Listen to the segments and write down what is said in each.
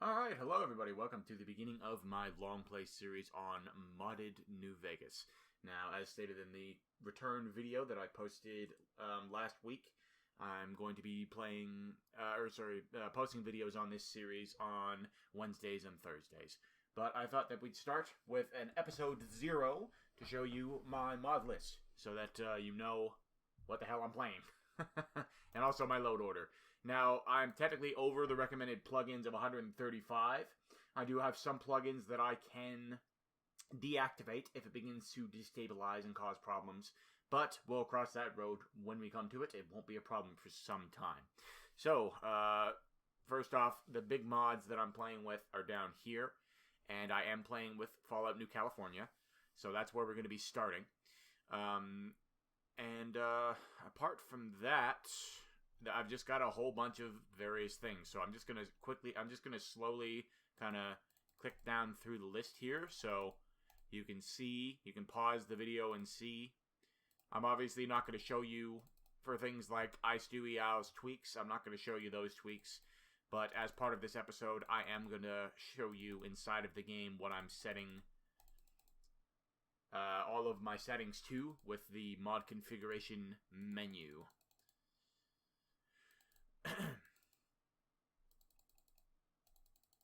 Alright, hello everybody, welcome to the beginning of my long play series on modded New Vegas. Now, as stated in the return video that I posted last week, I'm going to be posting videos on this series on Wednesdays and Thursdays. But I thought that we'd start with an episode 0 to show you my mod list, so that you know what the hell I'm playing. And also my load order. Now, I'm technically over the recommended plugins of 135. I do have some plugins that I can deactivate if it begins to destabilize and cause problems. But we'll cross that road when we come to it. It won't be a problem for some time. So, first off, the big mods that I'm playing with are down here. And I am playing with Fallout New California. So that's where we're going to be starting. Apart from that, I've just got a whole bunch of various things. So I'm just going to slowly kind of click down through the list here. So you can pause the video and see. I'm obviously not going to show you for things like iStewieOwl's tweaks. I'm not going to show you those tweaks. But as part of this episode, I am going to show you inside of the game what I'm setting all of my settings to with the mod configuration menu.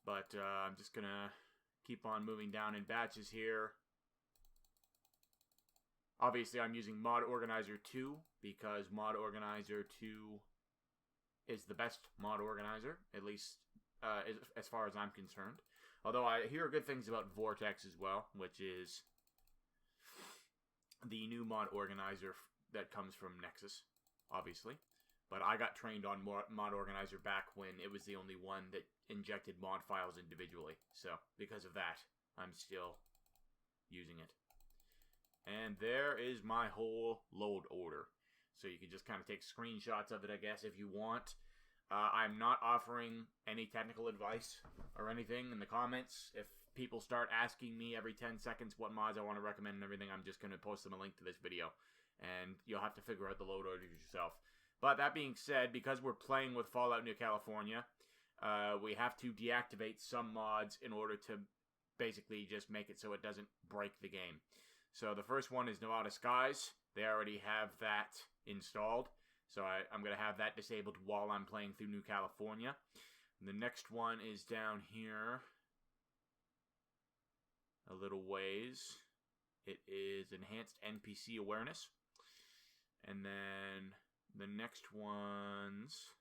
But I'm just gonna keep on moving down in batches here. Obviously, I'm using Mod Organizer 2 because Mod Organizer 2 is the best mod organizer, at least as far as I'm concerned. Although I hear good things about Vortex as well, which is the new mod organizer that comes from Nexus, obviously. But I got trained on mod organizer back when it was the only one that injected mod files individually. So, because of that, I'm still using it. And there is my whole load order. So you can just kind of take screenshots of it, I guess, if you want. I'm not offering any technical advice or anything in the comments. If people start asking me every 10 seconds what mods I want to recommend and everything, I'm just going to post them a link to this video. And you'll have to figure out the load order yourself. But that being said, because we're playing with Fallout New California, we have to deactivate some mods in order to basically just make it so it doesn't break the game. So the first one is Nevada Skies. They already have that installed. So I'm going to have that disabled while I'm playing through New California. And the next one is down here a little ways. It is Enhanced NPC Awareness. And then the next ones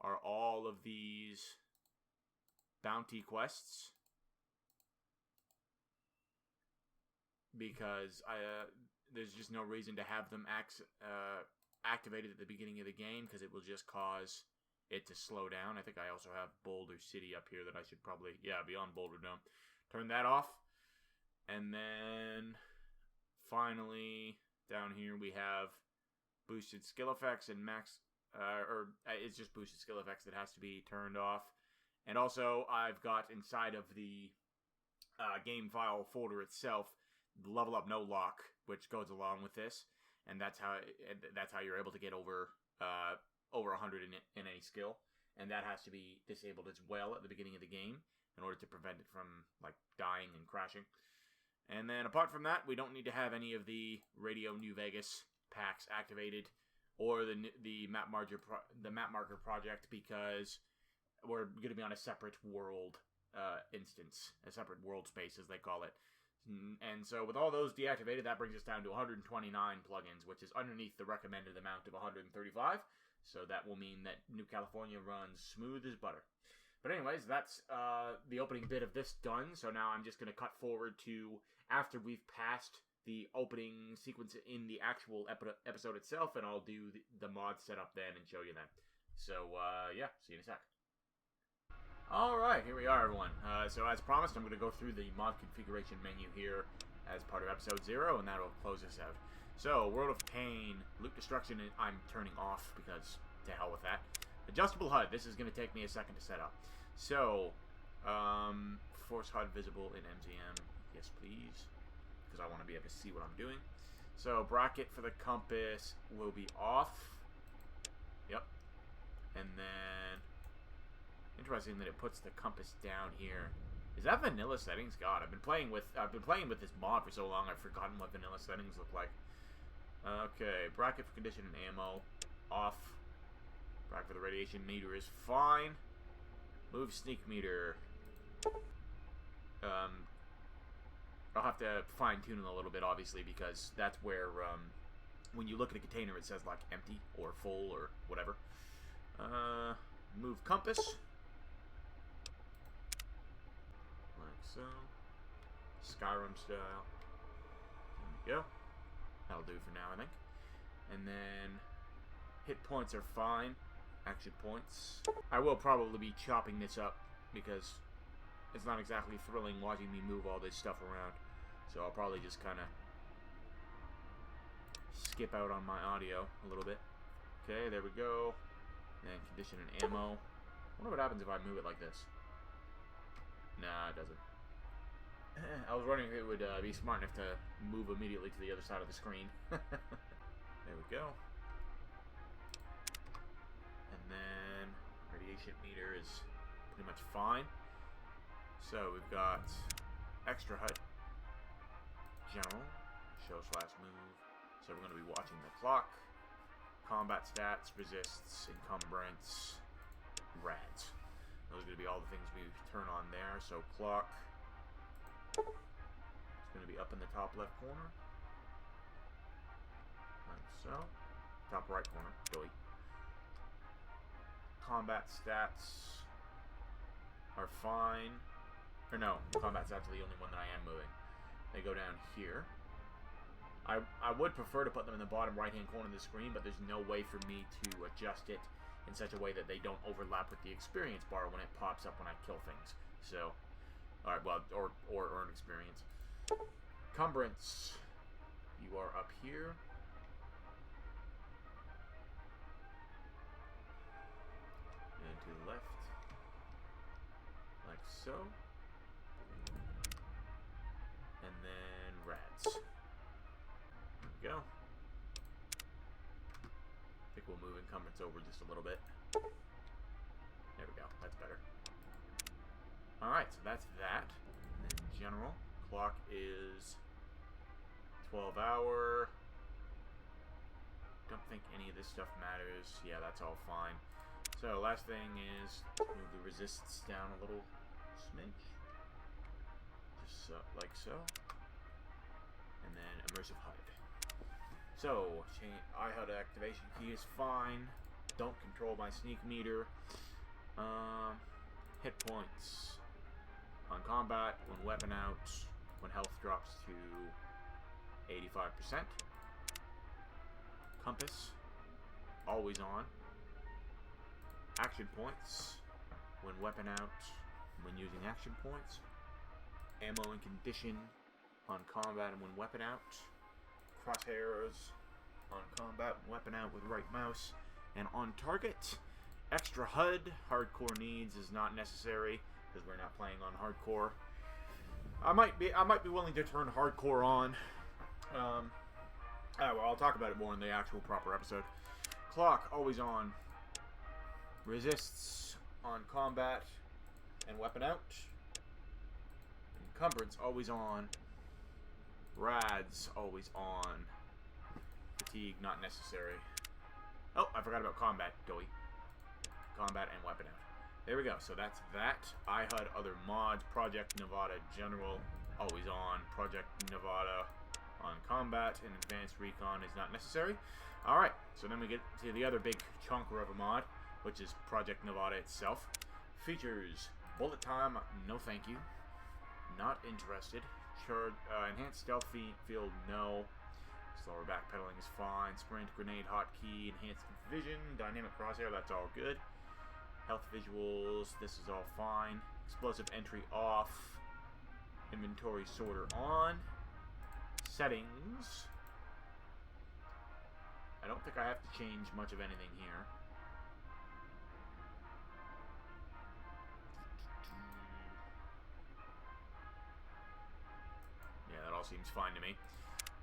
are all of these bounty quests. Because there's just no reason to have them activated at the beginning of the game, because it will just cause it to slow down. I think I also have Boulder City up here that I should probably, beyond Boulder Dome. Turn that off. And then finally down here we have boosted skill effects and max, it's just boosted skill effects that has to be turned off. And also I've got inside of the game file folder itself the level up no lock, which goes along with this. And that's how you're able to get over 100 in any skill, and that has to be disabled as well at the beginning of the game in order to prevent it from like dying and crashing. And then apart from that, we don't need to have any of the Radio New Vegas packs activated or the map marker project, because we're going to be on a separate world instance, a separate world space as they call it. And so with all those deactivated, that brings us down to 129 plugins, which is underneath the recommended amount of 135. So that will mean that New California runs smooth as butter. But anyways, that's the opening bit of this done. So now I'm just going to cut forward to after we've passed the opening sequence in the actual episode itself, and I'll do the mod setup then and show you that. So see you in a sec. Alright, here we are, everyone. So as promised, I'm going to go through the mod configuration menu here as part of episode 0, and that'll close us out. So, World of Pain, Loot Destruction, I'm turning off because to hell with that. Adjustable HUD, this is going to take me a second to set up. So, Force HUD visible in MZM, yes please, because I want to be able to see what I'm doing. So, bracket for the compass will be off. Yep. And then Interesting that it puts the compass down here. Is that vanilla settings? God, I've been playing with this mod for so long I've forgotten what vanilla settings look like. Okay, bracket for condition and ammo off. Bracket for the radiation meter is fine. Move sneak meter. I'll have to fine tune it a little bit, obviously, because that's where when you look at a container it says like empty or full or whatever. Move compass. Like so. Skyrim style. There we go. That'll do for now, I think. And then hit points are fine. Action points. I will probably be chopping this up because it's not exactly thrilling watching me move all this stuff around. So I'll probably just kind of skip out on my audio a little bit. Okay, there we go. And condition and ammo. I wonder what happens if I move it like this. Nah, it doesn't. I was wondering if it would be smart enough to move immediately to the other side of the screen. There we go. And then radiation meter is pretty much fine. So we've got extra HUD, general, show/move. So we're going to be watching the clock, combat stats, resists, encumbrance, rads. Those are going to be all the things we turn on there. So clock, it's going to be up in the top left corner, like so. Top right corner, doy. Combat stats are fine. Or no, combat stats are the only one that I am moving. They go down here. I would prefer to put them in the bottom right-hand corner of the screen, but there's no way for me to adjust it in such a way that they don't overlap with the experience bar when it pops up when I kill things. So, alright, well, or earn experience. Encumbrance, you are up here. And to the left. Like so. And then rads. There we go. I think we'll move encumbrance over just a little bit. There we go. That's better. Alright, so that's that. And then general. Clock is 12 hour. Don't think any of this stuff matters. Yeah, that's all fine. So, last thing is move the resists down a little smidge. Just like so. And then immersive HUD. So, iHUD activation key is fine. Don't control my sneak meter. Hit points on combat, when weapon out, when health drops to 85%. Compass, always on. Action points, when weapon out, when using action points. Ammo and condition on combat and when weapon out. Crosshairs on combat and weapon out with right mouse. And on target, extra HUD, hardcore needs is not necessary because we're not playing on hardcore. I might be willing to turn hardcore on. Well, I'll talk about it more in the actual proper episode. Clock always on. Resists on combat and weapon out. Encumbrance always on. Rads always on. Fatigue not necessary. Oh, I forgot about combat, doy. Combat and weapon out. There we go. So that's that. iHUD other mods. Project Nevada General always on. Project Nevada on combat and advanced recon is not necessary. Alright, so then we get to the other big chunker of a mod, which is Project Nevada itself. Features bullet time, no thank you. Not interested. Enhanced stealth field, no. Slower backpedaling is fine. Sprint, grenade, hotkey, enhanced vision, dynamic crosshair, that's all good. Health visuals, this is all fine. Explosive entry off. Inventory sorter on. Settings. I don't think I have to change much of anything here. Yeah, that all seems fine to me.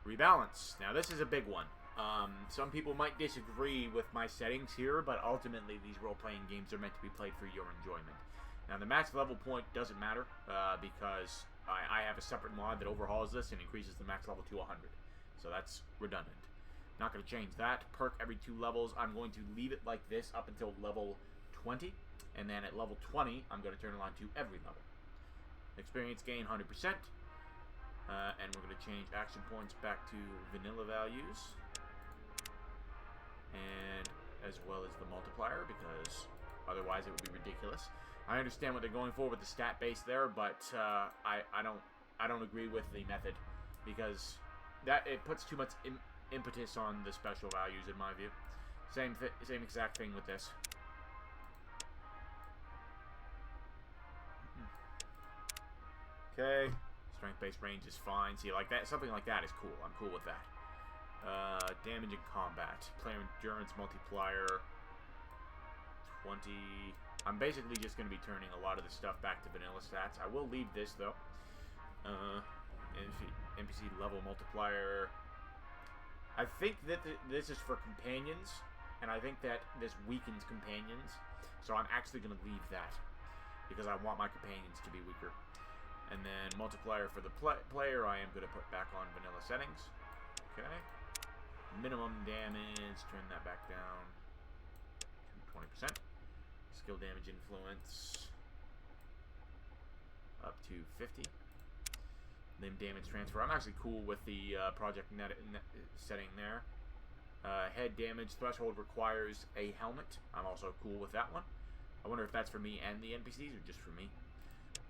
Rebalance. Now this is a big one. Some people might disagree with my settings here, but ultimately these role-playing games are meant to be played for your enjoyment. Now, the max level point doesn't matter, because I have a separate mod that overhauls this and increases the max level to 100. So that's redundant. Not going to change that. Perk every 2 levels. I'm going to leave it like this up until level 20. And then at level 20, I'm going to turn it on to every level. Experience gain 100%. And we're going to change action points back to vanilla values. And as well as the multiplier, because otherwise it would be ridiculous. I understand what they're going for with the stat base there, but I don't agree with the method, because that it puts too much impetus on the special values in my view. Same exact thing with this. Okay, strength-based range is fine. See, like that, something like that is cool. I'm cool with that. Damage in combat, player endurance multiplier 20. I'm basically just going to be turning a lot of the stuff back to vanilla stats. I will leave this though. NPC level multiplier. I think that this is for companions, and I think that this weakens companions. So I'm actually going to leave that, because I want my companions to be weaker. And then multiplier for the player, I am going to put back on vanilla settings. Okay. Minimum damage, turn that back down to 20%. Skill damage influence up to 50. Limb damage transfer. I'm actually cool with the project net setting there. Head damage threshold requires a helmet. I'm also cool with that one. I wonder if that's for me and the NPCs or just for me.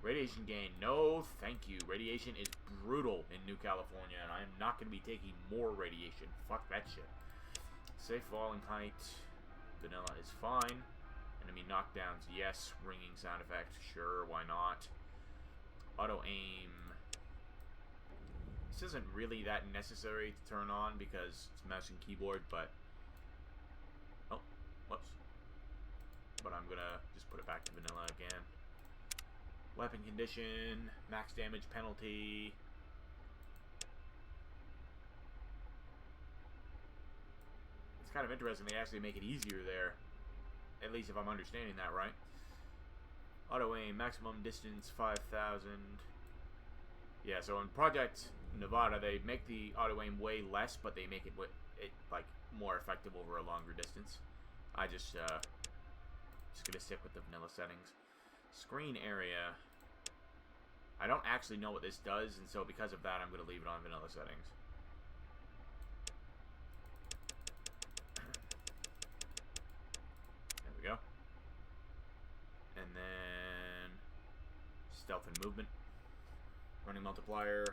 Radiation gain. No, thank you. Radiation is brutal in New California, and I am not going to be taking more radiation. Fuck that shit. Safe falling height. Vanilla is fine. Enemy knockdowns, yes. Ringing sound effect, sure, why not? Auto aim. This isn't really that necessary to turn on because it's mouse and keyboard, but... Oh, whoops. But I'm gonna just put it back to vanilla again. Weapon condition, max damage penalty. It's kind of interesting they actually make it easier there. At least if I'm understanding that right. Auto aim, maximum distance 5,000. Yeah, so in Project Nevada, they make the auto aim way less, but they make it like more effective over a longer distance. I just gonna stick with the vanilla settings. Screen area. I don't actually know what this does, and so because of that, I'm gonna leave it on vanilla settings. There we go. And then stealth and movement. Running multiplier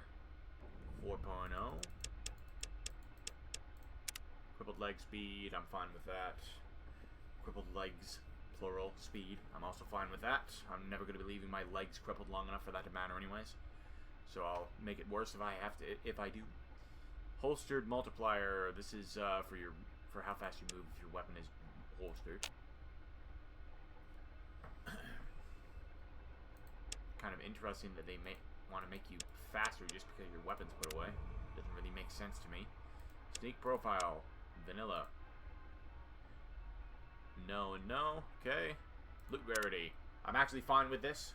4.0. Crippled leg speed, I'm fine with that. Crippled legs, plural, speed, I'm also fine with that. I'm never going to be leaving my legs crippled long enough for that to matter anyways. So I'll make it worse if I do. Holstered multiplier, this is for how fast you move if your weapon is holstered. Kind of interesting that they want to make you faster just because your weapon's put away. Doesn't really make sense to me. Sneak profile, vanilla. No and no. Okay. Loot rarity. I'm actually fine with this.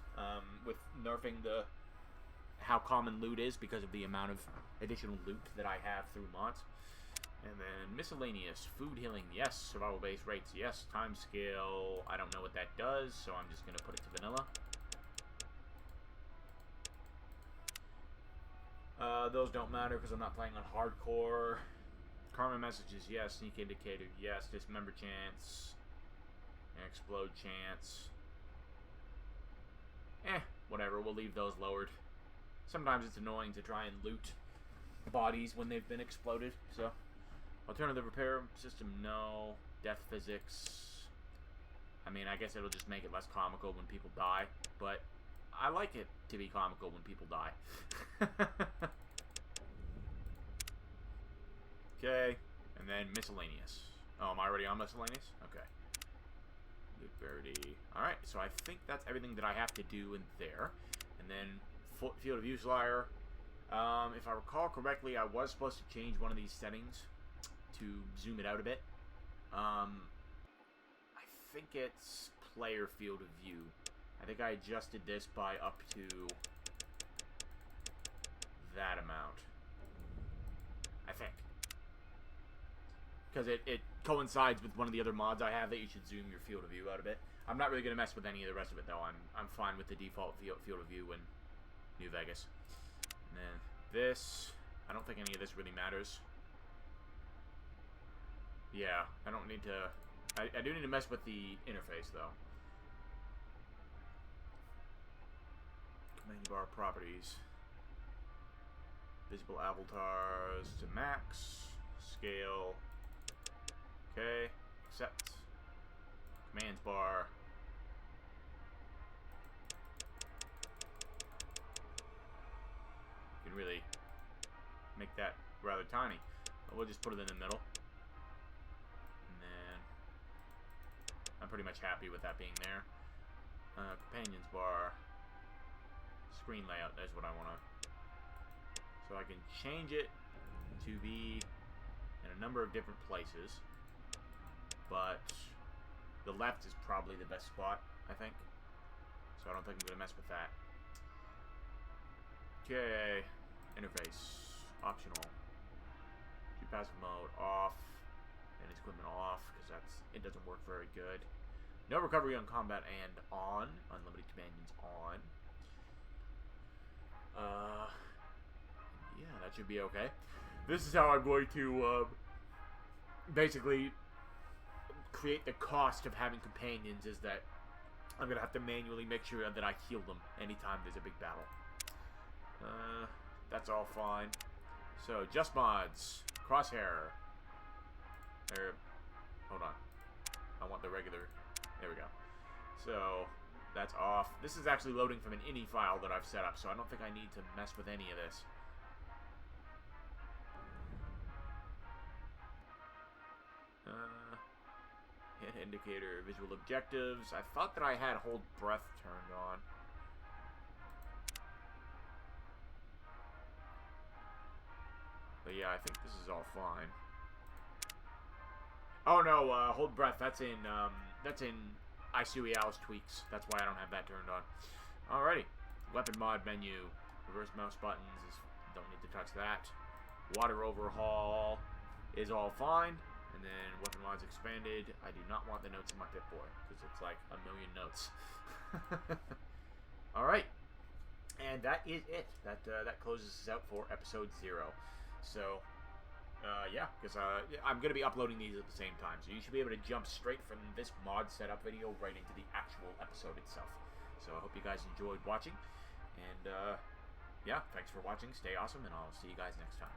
With nerfing how common loot is because of the amount of additional loot that I have through mods. And then miscellaneous. Food healing, yes. Survival base rates, yes. Time scale, I don't know what that does, so I'm just going to put it to vanilla. Those don't matter because I'm not playing on hardcore. Karma messages, yes. Sneak indicator, yes. Dismember chance. Explode chance. Whatever. We'll leave those lowered. Sometimes it's annoying to try and loot bodies when they've been exploded. So, alternative repair system, no. Death physics. I mean, I guess it'll just make it less comical when people die. But I like it to be comical when people die. Okay, and then miscellaneous. Oh, am I already on miscellaneous? Okay. Loot rarity. Alright, so I think that's everything that I have to do in there. And then field of view flyer. If I recall correctly, I was supposed to change one of these settings to zoom it out a bit. I think it's player field of view. I think I adjusted this by up to that amount. I think. Because it coincides with one of the other mods I have that you should zoom your field of view out a bit. I'm not really going to mess with any of the rest of it, though. I'm fine with the default field of view in New Vegas. And then this, I don't think any of this really matters. Yeah, I don't need to... I do need to mess with the interface, though. Command bar properties. Visible avatars to max. Scale. Okay. Accept. Commands bar. You can really make that rather tiny. But we'll just put it in the middle. And then I'm pretty much happy with that being there. Companions bar. Screen layout, that's what I want to... So I can change it to be in a number of different places. But the left is probably the best spot, I think. So I don't think I'm going to mess with that. Okay. Interface. Optional. Do passive mode off. And equipment off, because it doesn't work very good. No recovery on combat and on. Unlimited companions on. Yeah, that should be okay. This is how I'm going to basically create the cost of having companions, is that I'm going to have to manually make sure that I heal them anytime there's a big battle. That's all fine. So, just mods. Crosshair. There. Hold on. I want the regular. There we go. So, that's off. This is actually loading from an ini file that I've set up, so I don't think I need to mess with any of this. Hit indicator, visual objectives. I thought that I had hold breath turned on. But yeah, I think this is all fine. Oh no, hold breath. That's in Isuiao's tweaks. That's why I don't have that turned on. Alrighty. Weapon mod menu. Reverse mouse buttons. Don't need to touch that. Water overhaul is all fine. And then weapon mods expanded. I do not want the notes in my Pip-Boy, because it's like a million notes. Alright. And that is it. That closes us out for episode 0. So, yeah, because I'm going to be uploading these at the same time. So you should be able to jump straight from this mod setup video right into the actual episode itself. So I hope you guys enjoyed watching. And, yeah, thanks for watching. Stay awesome, and I'll see you guys next time.